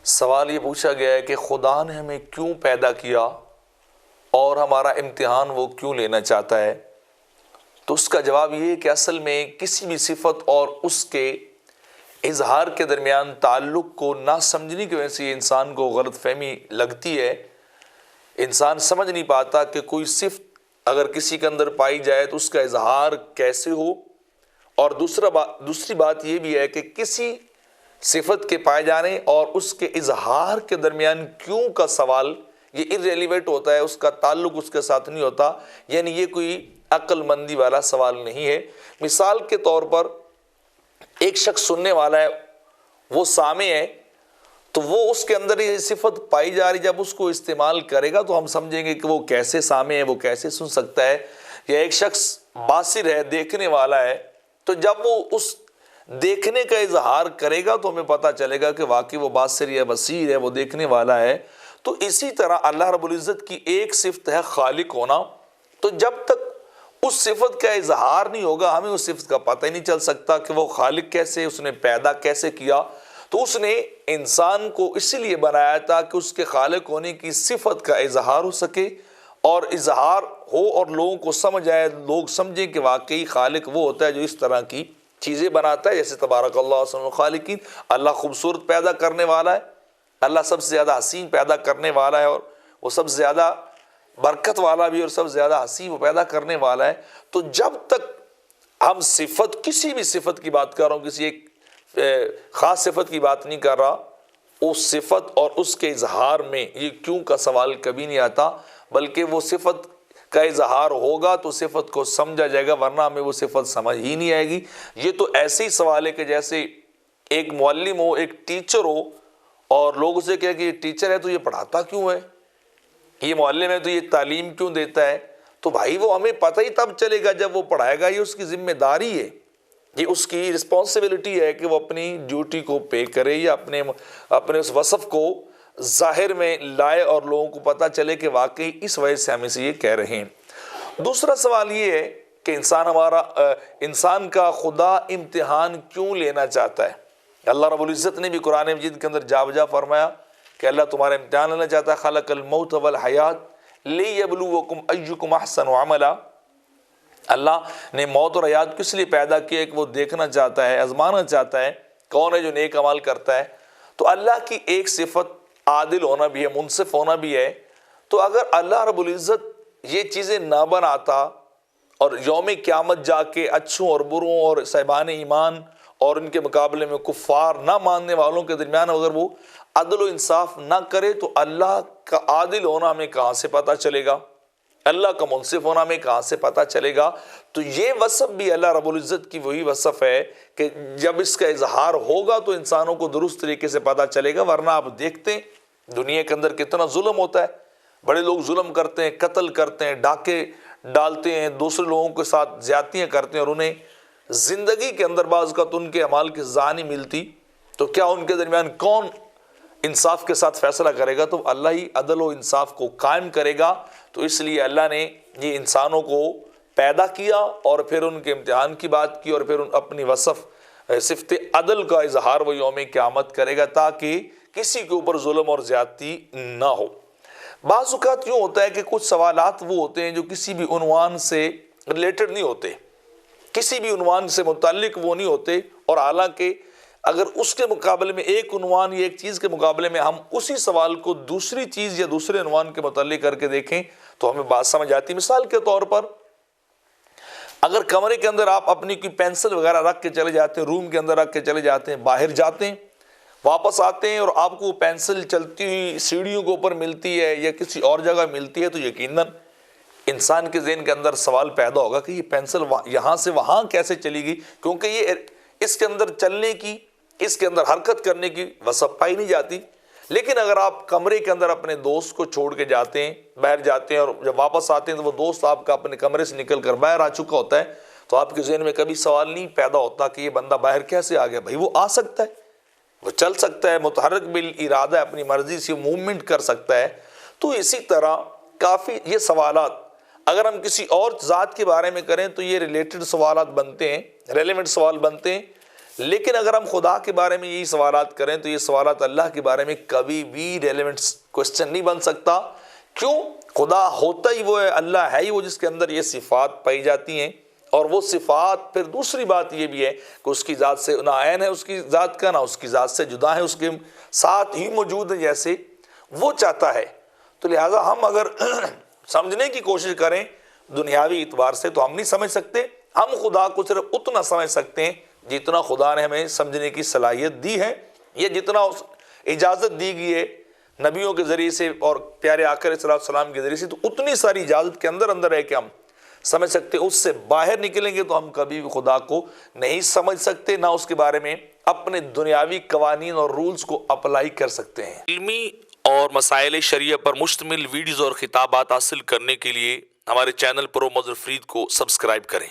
سوال یہ پوچھا گیا ہے کہ خدا نے ہمیں کیوں پیدا کیا اور ہمارا امتحان وہ کیوں لینا چاہتا ہے؟ تو اس کا جواب یہ ہے کہ اصل میں کسی بھی صفت اور اس کے اظہار کے درمیان تعلق کو نہ سمجھنے کی وجہ سے انسان کو غلط فہمی لگتی ہے۔ انسان سمجھ نہیں پاتا کہ کوئی صفت اگر کسی کے اندر پائی جائے تو اس کا اظہار کیسے ہو، اور دوسری بات یہ بھی ہے کہ کسی صفت کے پائے جانے اور اس کے اظہار کے درمیان کیوں کا سوال یہ irrelevant ہوتا ہے، اس کا تعلق اس کے ساتھ نہیں ہوتا، یعنی یہ کوئی عقل مندی والا سوال نہیں ہے۔ مثال کے طور پر ایک شخص سننے والا ہے، وہ سامع ہے، تو وہ اس کے اندر یہ صفت پائی جا رہی، جب اس کو استعمال کرے گا تو ہم سمجھیں گے کہ وہ کیسے سامع ہے، وہ کیسے سن سکتا ہے۔ یا ایک شخص باصر ہے، دیکھنے والا ہے، تو جب وہ اس دیکھنے کا اظہار کرے گا تو ہمیں پتہ چلے گا کہ واقعی وہ باصر یا بصیر ہے، وہ دیکھنے والا ہے۔ تو اسی طرح اللہ رب العزت کی ایک صفت ہے خالق ہونا، تو جب تک اس صفت کا اظہار نہیں ہوگا ہمیں اس صفت کا پتہ ہی نہیں چل سکتا کہ وہ خالق کیسے، اس نے پیدا کیسے کیا۔ تو اس نے انسان کو اسی لیے بنایا تھا کہ اس کے خالق ہونے کی صفت کا اظہار ہو سکے، اور اظہار ہو اور لوگوں کو سمجھ آئے، لوگ سمجھیں کہ واقعی خالق وہ ہوتا ہے جو اس طرح کی چیزیں بناتا ہے، جیسے تبارک اللہ احسن الخالقین، اللہ خوبصورت پیدا کرنے والا ہے، اللہ سب سے زیادہ حسین پیدا کرنے والا ہے، اور وہ سب سے زیادہ برکت والا بھی اور سب سے زیادہ حسین وہ پیدا کرنے والا ہے۔ تو جب تک ہم صفت، کسی بھی صفت کی بات کر رہا ہوں، کسی ایک خاص صفت کی بات نہیں کر رہا، اس صفت اور اس کے اظہار میں یہ کیوں کا سوال کبھی نہیں آتا، بلکہ وہ صفت کا اظہار ہوگا تو صفت کو سمجھا جائے گا، ورنہ ہمیں وہ صفت سمجھ ہی نہیں آئے گی۔ یہ تو ایسے ہی سوال ہے کہ جیسے ایک معلم ہو، ایک ٹیچر ہو، اور لوگ اسے کہیں کہ یہ ٹیچر ہے تو یہ پڑھاتا کیوں ہے، یہ معلم ہے تو یہ تعلیم کیوں دیتا ہے؟ تو بھائی وہ ہمیں پتہ ہی تب چلے گا جب وہ پڑھائے گا، یہ اس کی ذمہ داری ہے، یہ اس کی رسپانسبلٹی ہے کہ وہ اپنی ڈیوٹی کو پے کرے، یا اپنے اس وصف کو ظاہر میں لائے اور لوگوں کو پتہ چلے کہ واقعی اس وجہ سے ہم اسے یہ کہہ رہے ہیں۔ دوسرا سوال یہ ہے کہ انسان کا خدا امتحان کیوں لینا چاہتا ہے؟ اللہ رب العزت نے بھی قرآن مجید کے اندر جا بجا فرمایا کہ اللہ تمہارا امتحان لینا چاہتا ہے، خلق الموت والحیات لیبلوکم ایکم احسن عملا۔ اللہ نے موت اور حیات کس لیے پیدا کیا کہ وہ دیکھنا چاہتا ہے، آزمانا چاہتا ہے کون ہے جو نیک عمل کرتا ہے۔ تو اللہ کی ایک صفت عادل ہونا بھی ہے، منصف ہونا بھی ہے۔ تو اگر اللہ رب العزت یہ چیزیں نہ بناتا اور یوم قیامت جا کے اچھوں اور بروں اور صاحبان ایمان اور ان کے مقابلے میں کفار نہ ماننے والوں کے درمیان اگر وہ عدل و انصاف نہ کرے تو اللہ کا عادل ہونا ہمیں کہاں سے پتہ چلے گا، اللہ کا منصف ہونا ہمیں کہاں سے پتہ چلے گا؟ تو یہ وصف بھی اللہ رب العزت کی وہی وصف ہے کہ جب اس کا اظہار ہوگا تو انسانوں کو درست طریقے سے پتہ چلے گا۔ ورنہ آپ دیکھتے ہیں دنیا کے اندر کتنا ظلم ہوتا ہے، بڑے لوگ ظلم کرتے ہیں، قتل کرتے ہیں، ڈاکے ڈالتے ہیں، دوسرے لوگوں کے ساتھ زیادتیاں کرتے ہیں، اور انہیں زندگی کے اندر بعض کا تو ان کے اعمال کی سزا نہیں ملتی، تو کیا ان کے درمیان کون انصاف کے ساتھ فیصلہ کرے گا؟ تو اللہ ہی عدل و انصاف کو قائم کرے گا۔ تو اس لیے اللہ نے یہ انسانوں کو پیدا کیا اور پھر ان کے امتحان کی بات کی، اور پھر اپنی صفت عدل کا اظہار وہ یوم قیامت کرے گا تاکہ کسی کے اوپر ظلم اور زیادتی نہ ہو۔ بعض اوقات یوں ہوتا ہے کہ کچھ سوالات وہ ہوتے ہیں جو کسی بھی عنوان سے ریلیٹڈ نہیں ہوتے، کسی بھی عنوان سے متعلق وہ نہیں ہوتے، اور حالانکہ اگر اس کے مقابلے میں ایک عنوان یا ایک چیز کے مقابلے میں ہم اسی سوال کو دوسری چیز یا دوسرے عنوان کے متعلق کر کے دیکھیں تو ہمیں بات سمجھ آتی ہے۔ مثال کے طور پر اگر کمرے کے اندر آپ اپنی کوئی پینسل وغیرہ رکھ کے چلے جاتے ہیں، روم کے اندر رکھ کے چلے جاتے ہیں، باہر جاتے ہیں، واپس آتے ہیں اور آپ کو وہ پینسل چلتی ہوئی سیڑھیوں کے اوپر ملتی ہے یا کسی اور جگہ ملتی ہے، تو یقیناً انسان کے ذہن کے اندر سوال پیدا ہوگا کہ یہ پینسل یہاں سے وہاں کیسے چلی گئی، کیونکہ یہ اس کے اندر چلنے کی، اس کے اندر حرکت کرنے کی وصف پائی نہیں جاتی۔ لیکن اگر آپ کمرے کے اندر اپنے دوست کو چھوڑ کے جاتے ہیں، باہر جاتے ہیں، اور جب واپس آتے ہیں تو وہ دوست آپ کا اپنے کمرے سے نکل کر باہر آ چکا ہوتا ہے، تو آپ کے ذہن میں کبھی سوال نہیں پیدا ہوتا کہ یہ بندہ باہر کیسے آ گیا۔ بھائی وہ آ سکتا ہے، وہ چل سکتا ہے، متحرک بالارادہ اپنی مرضی سے موومنٹ کر سکتا ہے۔ تو اسی طرح کافی یہ سوالات اگر ہم کسی اور ذات کے بارے میں کریں تو یہ ریلیٹڈ سوالات بنتے ہیں، ریلیونٹ سوال بنتے ہیں، لیکن اگر ہم خدا کے بارے میں یہی سوالات کریں تو یہ سوالات اللہ کے بارے میں کبھی بھی ریلیونٹ کوسچن نہیں بن سکتا. کیوں؟ خدا ہوتا ہی وہ ہے، اللہ ہے ہی وہ جس کے اندر یہ صفات پائی جاتی ہیں. اور وہ صفات، پھر دوسری بات یہ بھی ہے کہ اس کی ذات سے نہ عین ہے اس کی ذات کا، نہ اس کی ذات سے جدا ہے، اس کے ساتھ ہی موجود ہے جیسے وہ چاہتا ہے. تو لہٰذا ہم اگر سمجھنے کی کوشش کریں دنیاوی اعتبار سے تو ہم نہیں سمجھ سکتے. ہم خدا کو صرف اتنا سمجھ سکتے ہیں جتنا خدا نے ہمیں سمجھنے کی صلاحیت دی ہے، یا جتنا اجازت دی گئی ہے نبیوں کے ذریعے سے اور پیارے آقا علیہ السلام کے ذریعے سے. تو اتنی ساری اجازت کے اندر ہے کہ ہم سمجھ سکتے. اس سے باہر نکلیں گے تو ہم کبھی بھی خدا کو نہیں سمجھ سکتے، نہ اس کے بارے میں اپنے دنیاوی قوانین اور رولز کو اپلائی کر سکتے ہیں. علمی اور مسائل شریعہ پر مشتمل ویڈیوز اور خطابات حاصل کرنے کے لیے ہمارے چینل پرو مظہر فرید کو سبسکرائب کریں.